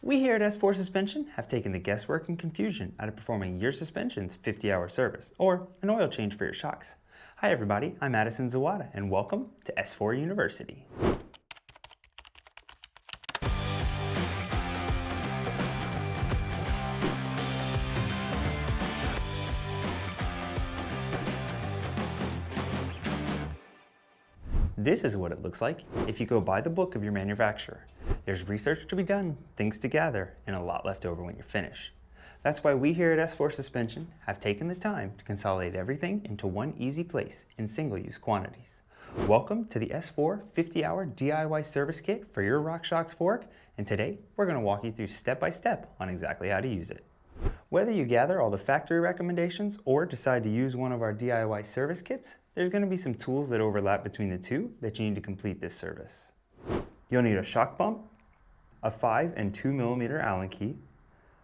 We here at S4 Suspension have taken the guesswork and confusion out of performing your suspension's 50-hour service or an oil change for your shocks. Hi everybody, I'm Addison Zawada and welcome to S4 University. This is what it looks like if you go by the book of your manufacturer. There's research to be done, things to gather, and a lot left over when you're finished. That's why we here at S4 Suspension have taken the time to consolidate everything into one easy place in single-use quantities. Welcome to the S4 50-hour DIY service kit for your Rockshox fork, and today we're going to walk you through step-by-step on exactly how to use it. Whether you gather all the factory recommendations or decide to use one of our DIY service kits, there's going to be some tools that overlap between the two that you need to complete this service. You'll need a shock pump, a 5 and 2 millimeter Allen key,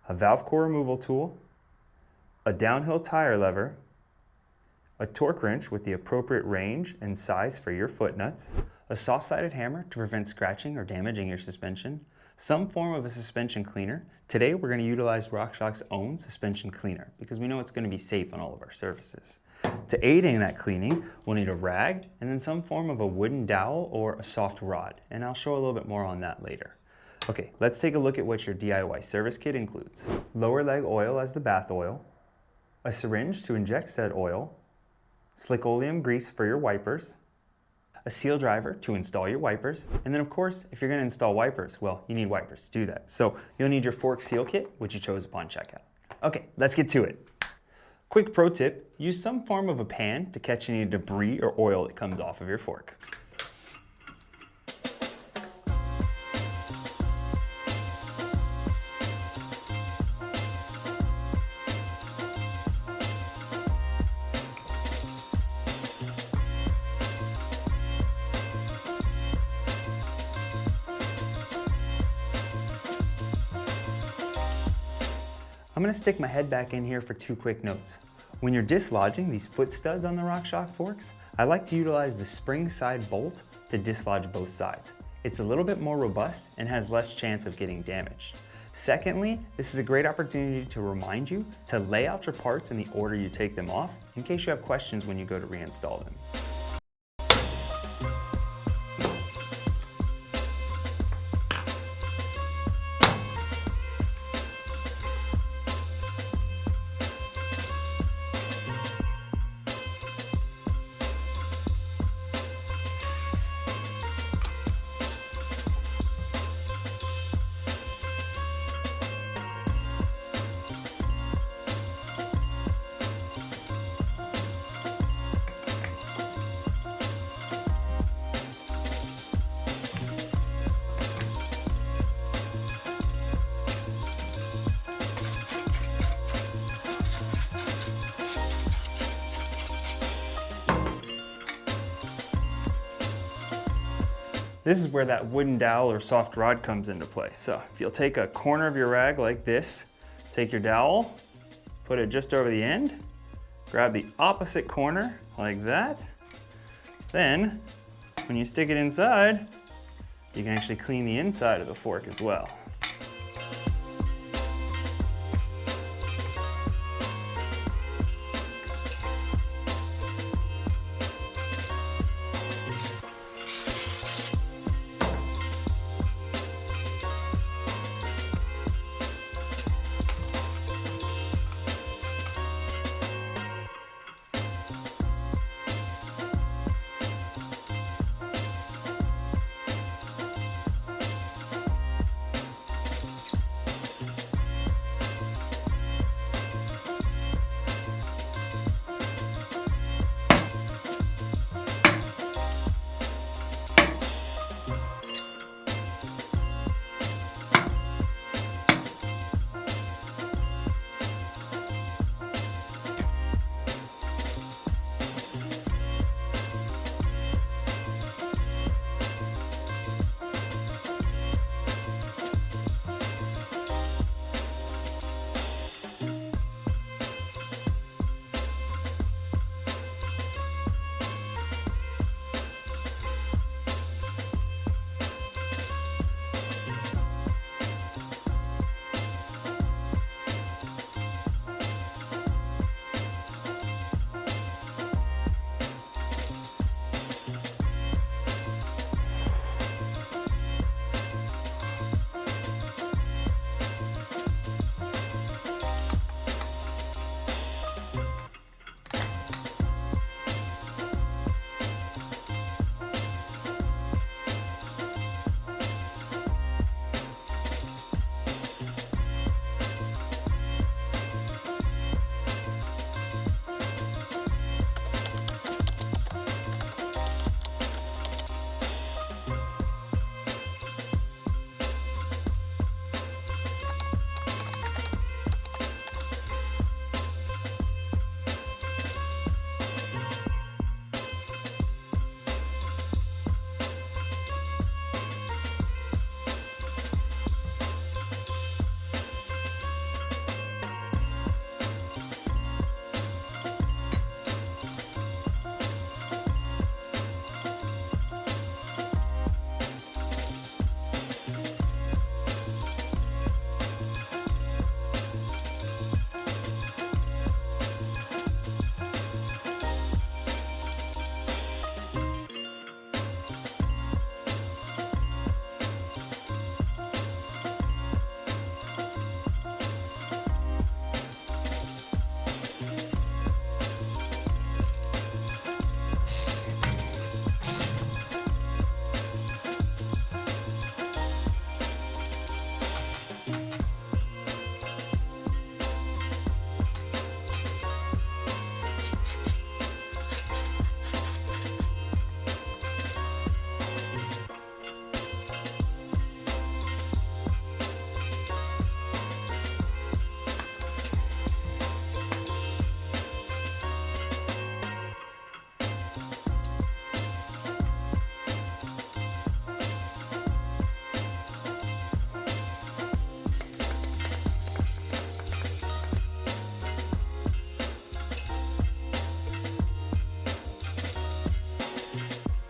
a valve core removal tool, a downhill tire lever, a torque wrench with the appropriate range and size for your foot nuts, a soft-sided hammer to prevent scratching or damaging your suspension, some form of a suspension cleaner. Today we're going to utilize Rockshox's own suspension cleaner because we know it's going to be safe on all of our surfaces. To aid in that cleaning, we'll need a rag and then some form of a wooden dowel or a soft rod, and I'll show a little bit more on that later. Okay, let's take a look at what your DIY service kit includes. Lower leg oil as the bath oil, a syringe to inject said oil, slick oleum grease for your wipers, a seal driver to install your wipers, and then of course, if you're going to install wipers, well, you need wipers to do that. So you'll need your fork seal kit, which you chose upon checkout. Okay, let's get to it. Quick pro tip, use some form of a pan to catch any debris or oil that comes off of your fork. I'm going to stick my head back in here for two quick notes. When you're dislodging these foot studs on the Rockshox forks, I like to utilize the spring side bolt to dislodge both sides. It's a little bit more robust and has less chance of getting damaged. Secondly, this is a great opportunity to remind you to lay out your parts in the order you take them off in case you have questions when you go to reinstall them. This is where that wooden dowel or soft rod comes into play. So if you'll take a corner of your rag like this, take your dowel, put it just over the end, grab the opposite corner like that. Then when you stick it inside, you can actually clean the inside of the fork as well.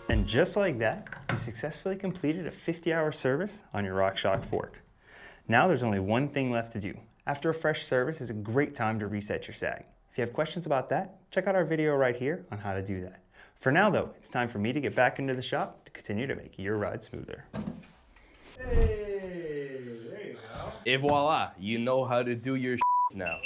And just like that, you successfully completed a 50-hour service on your Rockshox fork. Now there's only one thing left to do. After a fresh service is a great time to reset your sag. If you have questions about that, check out our video right here on how to do that. For now though, it's time for me to get back into the shop to continue to make your ride smoother. Hey, there you go. Et voila, you know how to do your now.